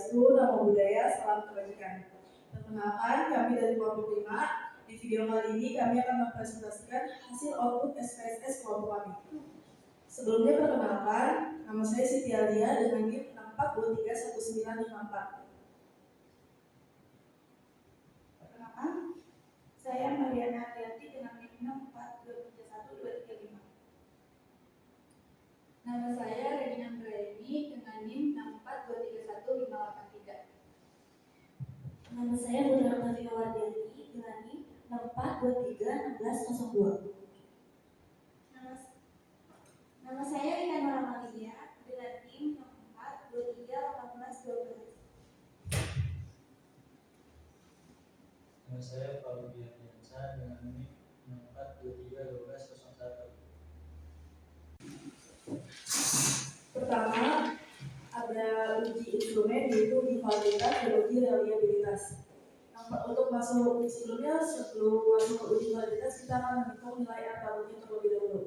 Swastiastu, Namo Buddhaya, salam kebajikan. Perkenalkan, kami dari kelompok 5. Di video kali ini kami akan mempresentasikan hasil output SPSS kelompok kami. Sebelumnya perkenalkan, nama saya Siti Alia dengan NIM 64231954. Perkenalkan, saya Mariana Arianti dengan NIM 64231-235. Nama saya Regina Anggraini dengan NIM 64231-583. Nama saya Putra Tavia Wardianti dengan NIM 64231602. Nama saya Rika Noramalia dengan NIM 64231812. Nama saya Fabian Yansa dengan NIM 64231201. Pertama, ada uji instrumen yaitu uji validitas dan uji reliabilitas. Untuk masuk sebelum masuk ke uji validitas, kita akan menghitung nilai R-tabelnya terlebih dahulu.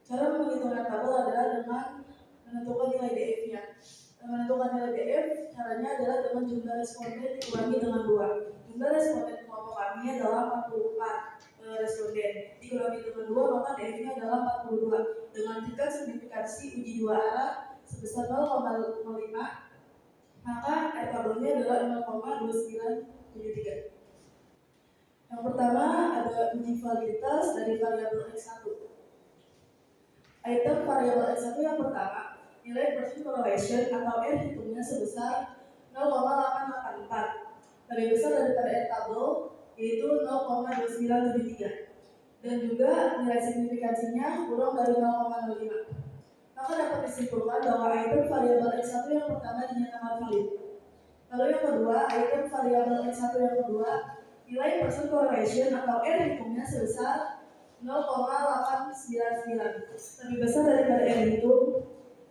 Cara menghitung R-tabel adalah dengan menentukan nilai DF-nya. Menentukan nilai DF caranya adalah dengan jumlah responden dikurangi dengan 2. Jumlah responden kelompok kami adalah 44 responden. Dikurangi dengan 2 maka DF-nya adalah 42. Dengan tingkat signifikansi uji dua arah sebesar 0,05 maka R-tabelnya adalah 0,2973. Yang pertama ada uji validitas dari variabel X1. Item variabel X1 yang pertama, nilai percent correlation atau R hitungnya sebesar 0,884, lebih besar daripada R tabel yaitu 0,2973, dan juga nilai signifikansinya kurang dari 0,05. Maka dapat disimpulkan bahwa item variabel X1 yang pertama dinyatakan valid. Lalu yang kedua, item variabel X1 yang kedua, nilai percent correlation atau R hitungnya sebesar 0,899, lebih besar daripada R hitung,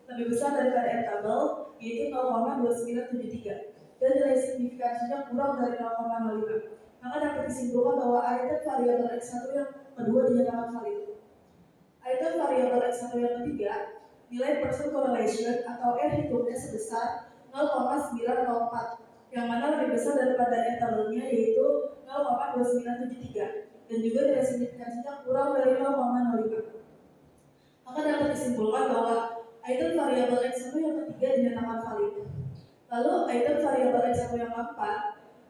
lebih besar daripada R tabel yaitu 0,2973, dan nilai signifikansinya kurang dari 0,05. Maka dapat disimpulkan bahwa item variabel X1 yang kedua dinyatakan valid. Item variabel X1 yang ketiga, nilai percent correlation atau R hitungnya sebesar 0,904, yang mana lebih besar daripada R tabelnya yaitu 0,2973, dan juga nilai signifikansinya kurang dari 0,05. Maka dapat disimpulkan bahwa item variabel X1 yang ketiga dinyatakan valid. Lalu item variabel X1 yang keempat,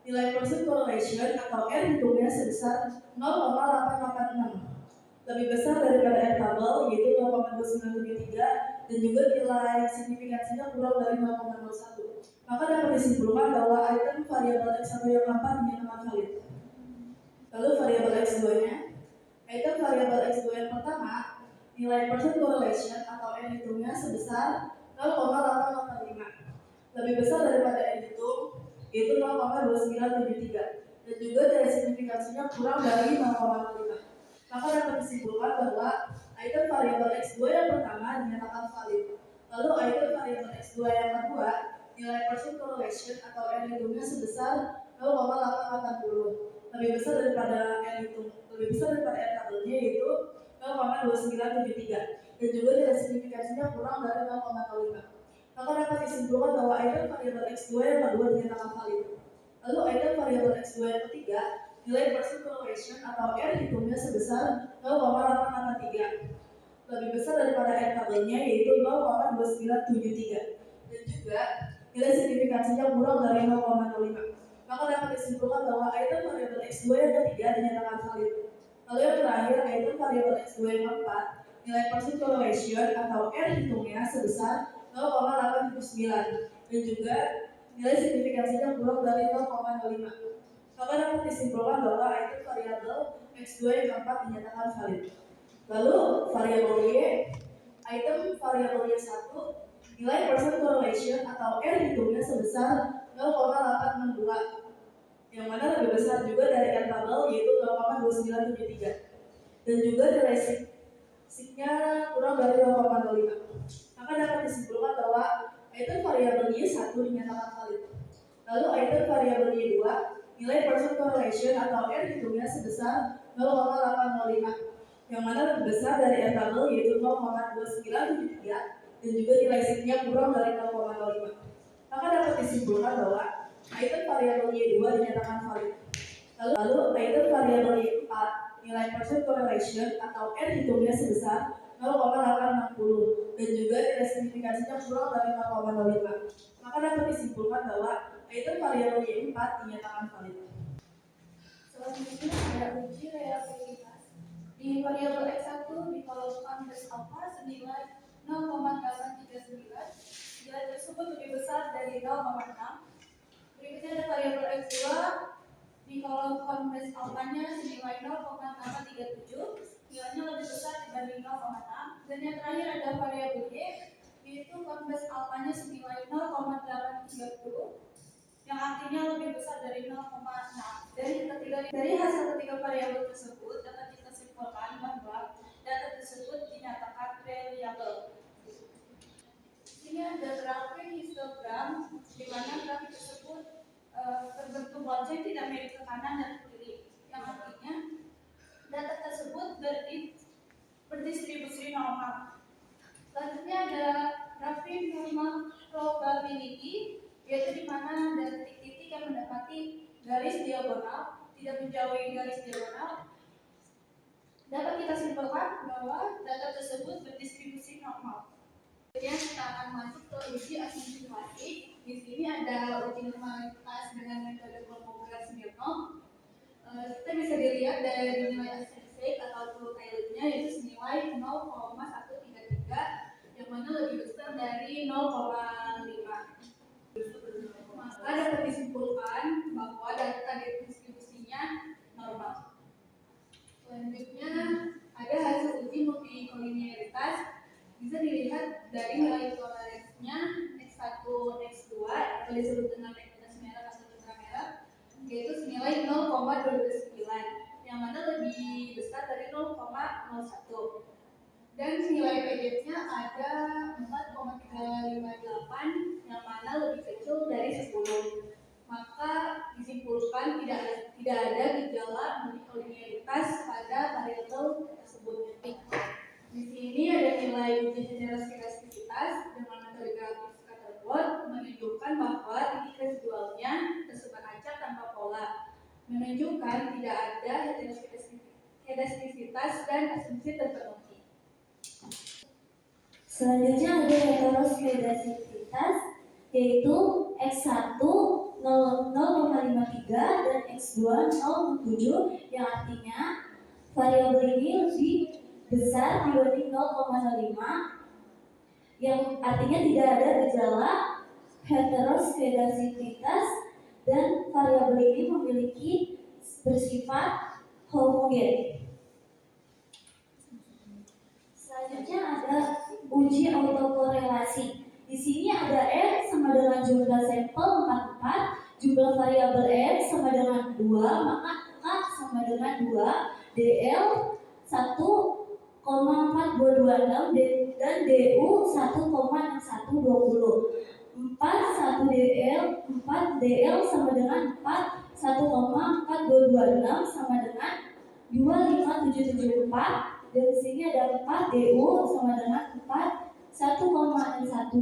nilai percent correlation atau R hitungnya sebesar 0,886, lebih besar daripada R tabel yaitu 0,2973, dan juga nilai signifikansinya kurang dari 0,01. Maka dapat disimpulkan bahwa item variabel X1 yang keempat dinyatakan valid. Lalu variabel X2-nya, item variabel X2 yang pertama, nilai percent correlation atau R hitungnya sebesar 0,885, lebih besar daripada R hitung yaitu 0,2973, dan juga nilai signifikansinya kurang dari 0,05. Maka dapat disimpulkan bahwa item variabel X2 yang pertama dinyatakan valid. Lalu item variabel X2 yang kedua, nilai percent correlation atau R hitungnya sebesar 0,880, lebih besar daripada R hitung, lebih besar daripada R tabelnya yaitu 0,2973, dan juga nilai signifikansinya kurang dari 0,05. Maka dapat disimpulkan bahwa item variabel X2 yang kedua dinyatakan valid. Lalu item variabel X2 yang ketiga, nilai percent correlation atau R hitungnya sebesar 0,883, lebih besar daripada R tabelnya yaitu 0,2973, dan juga nilai signifikansinya kurang dari 0,05. Maka dapat disimpulkan bahwa item variabel X2 yang ketiga dinyatakan valid. Lalu yang terakhir, item variabel X2 yang keempat, nilai percent correlation atau R hitungnya sebesar 0,879, dan juga nilai signifikansinya kurang dari 0,05. Maka dapat disimpulkan bahwa item variabel X2 yang keempat dinyatakan valid. Lalu variabel Y, item variabel Y1, nilai percent correlation atau R hitungnya sebesar 0,862, yang mana lebih besar juga dari R tabel yaitu 0,2973, dan juga nilai signya kurang dari 0,05. Maka dapat disimpulkan bahwa item variabel Y1 dinyatakan valid. Lalu item variabel Y2, nilai percent correlation atau R hitungnya sebesar 0,805, yang mana lebih besar dari R tabel yaitu 0,2973, dan juga nilai signya kurang dari 0,05. Maka dapat disimpulkan bahwa item variabel Y2 dinyatakan valid. Lalu item variabel Y4 nilai percent correlation atau R hitungnya sebesar 0,860 dan juga nilai signifikansinya kurang dari 0,05. Maka dapat disimpulkan bahwa item variabel Y4 dinyatakan valid. Selanjutnya ada uji reliabilitas. Di variabel X1 dikolomkan base alpha senilai 0,839. Nilai tersebut lebih besar dari 0,6. Berikutnya ada variabel X2 dikolomkan base alphanya senilai 0,837. Nilainya lebih besar dibanding 0,6. Dan yang terakhir ada variabel Y, yaitu konvers alphanya senilai 0,830 yang artinya lebih besar dari 0,6. Dari hasil ketiga variabel tersebut dapat kita simpulkan bahwa data tersebut dinyatakan reliable. Ini ada grafik histogram di mana grafik tersebut terbentuk lonceng tidak mirip ke kanan dan ke kiri, yang artinya data tersebut berdistribusi normal. Selanjutnya ada grafik normal probability, yaitu di mana ada titik-titik yang mendapati garis diagonal tidak menjauhi garis diagonal. Dapat kita simpulkan bahwa data tersebut berdistribusi normal. Kemudian kita akan masuk ke uji asumsi klasik. Di sini ada uji normalitas dengan metode kelompok berat Smirnov. Kita bisa dilihat dari nilai asensik atau true Taylor-nya yaitu senilai 0,133 yang mana lebih besar dari 0,5. Maka dapat disimpulkan bahwa data distribusinya normal. Selanjutnya ada hasil uji multikolinialitas. Bisa dilihat dari nilai toleransinya X1, X2 atau disebut dengan ekvitas merah atau citra merah, yaitu senilai 0,229 yang mana lebih besar dari 0,01. Dan nilai PJ-nya ada 4,358 yang mana lebih kecil dari 10. Maka disimpulkan tidak ada gejala multikolinialitas pada variabel tersebut. Di sini ada nilai uji heteroskedasitas dengan metode grafik scatterplot menunjukkan bahwa titik residualnya tersebar acak tanpa pola, menunjukkan tidak ada heteroskedasitas dan asumsi terpenuhi. Selanjutnya ada heteroskedasitas, yaitu X1 0,53 dan X2 0,7 yang artinya variabel ini lebih besar dibanding 0,05 yang artinya tidak ada gejala heteroskedasitas dan variabel ini memiliki bersifat homogen. Selanjutnya ada uji autokorelasi. Di sini ada R sama dengan jumlah sampel 44, jumlah variabel R sama dengan 2, maka K sama dengan 2, DL 1,4226 dan DU 1,6120. 1 DL sama dengan 4, 1,4226 sama dengan 25774. Dan di sini ada 4 DU sama dengan 4, 1,6120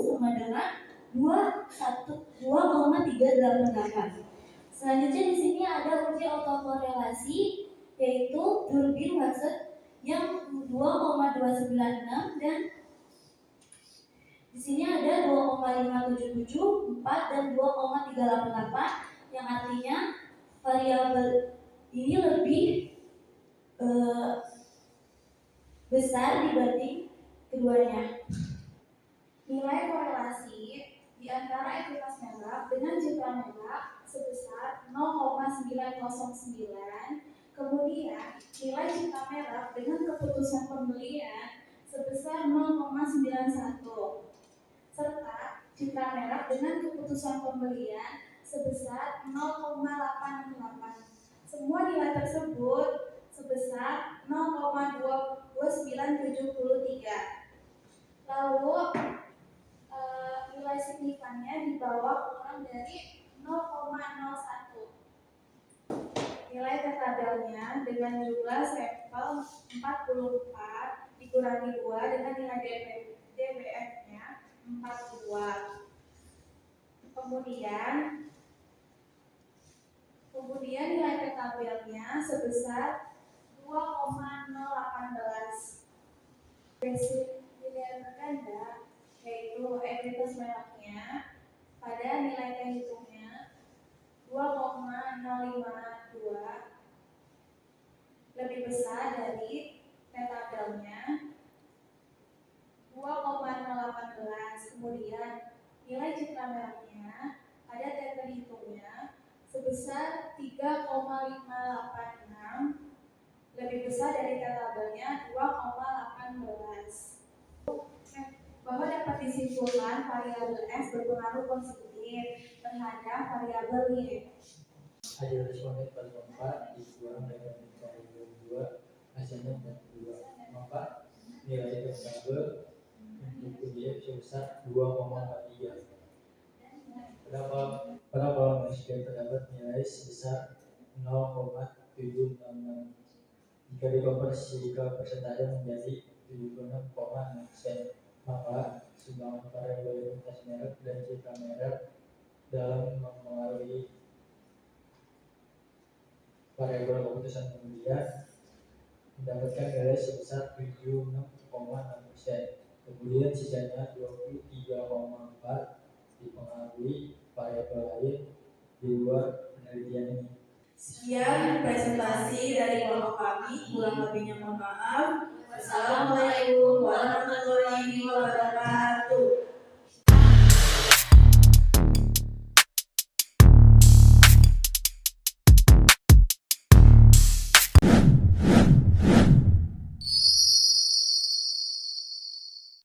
sama dengan 2,388. Selanjutnya di sini ada uji autokorelasi, yaitu Durbin Watson yang 2,296 dan di sini ada 2,577, 4 dan 2,388 yang artinya variabel ini lebih besar dibanding keduanya. Nilai korelasi di antara ekuitas merah dengan citra merah sebesar 0,909. Kemudian nilai citra merah dengan keputusan pembelian sebesar 0,91 serta citra merah dengan keputusan pembelian sebesar 0,88. Semua nilai tersebut sebesar 0,2973. Lalu nilai signifikannya di bawah kurang dari 0,01. Nilai tabelnya dengan jumlah sampel 44 dikurangi 2 dengan nilai DBF-nya 42. Kemudian nilai P tabelnya sebesar 2,018. Basic linear berganda yaitu ekuitas mereknya pada nilai T hitungnya 2,052 lebih besar dari T tabelnya 2,018. Kemudian nilai citra mereknya pada T terhitungnya sebesar 3,586 lebih besar dari T tabelnya 2,18. Bahwa dapat disimpulkan variabel X berpengaruh positif terhadap variabel Y. Hasil responden pada 4 dikurang dengan variabel 2 hasilnya menjadi 2, maka nilai tabel untuk Y sebesar 2,43. Pada kolom SQ terdapat nilai sebesar 0,766. Jika dikonversi ke persentase menjadi 76,6%, maka sumbangan variabel ekuitas merek dan citra merek dalam mempengaruhi variabel keputusan pengundian mendapatkan nilai sebesar 76,6%. Kemudian sisanya 23,4 dipengaruhi variabel lain di luar penelitian ini. Sekian presentasi dari kelompok kami. Kurang lebihnya mohon maaf. Wassalamualaikum warahmatullahi